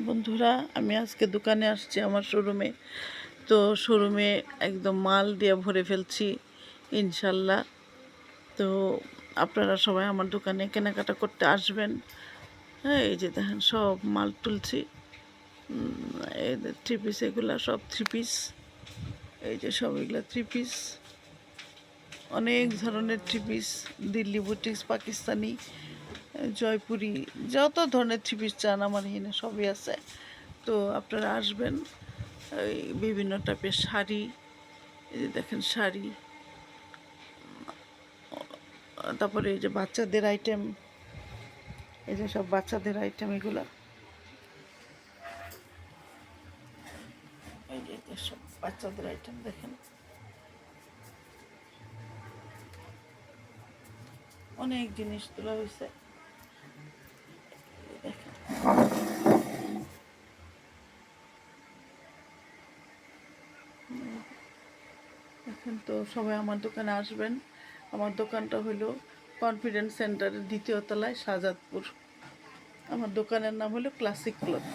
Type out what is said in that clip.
বন্ধুরা, আমি আজকে দোকানে আসছি আমার শোরুমে। তো শোরুমে একদম মাল দিয়ে ভরে ফেলছি ইনশাল্লাহ। তো আপনারা সবাই আমার দোকানে কেনাকাটা করতে আসবেন। হ্যাঁ, এই যে দেখেন সব মাল তুলছি। এই থ্রি পিস, এগুলা সব থ্রি পিস। এই যে সব এগুলা থ্রি পিস, অনেক ধরনের three piece, Delhi boutiques, Pakistani, Jaipuri, যত ধরনের থ্রি পিস চান আমার এখানে সবই আছে। তো আপনারা আসবেন। এই বিভিন্ন টাইপের শাড়ি, এই যে দেখেন শাড়ি, তারপরে এই যে বাচ্চাদের আইটেম, এই যে সব বাচ্চাদের আইটেম, এগুলা এই যে সব বাচ্চাদের আইটেম দেখেন, অনেক জিনিস তোলা হয়েছে। দেখেন দেখেন তো সবাই আমার দোকানে আসবেন। আমার দোকানটা হলো কনফিডেন্স সেন্টারের দ্বিতীয় তলায়, শাহজাদপুর। আমার দোকানের নাম হলো ক্লাসিক ক্লথ।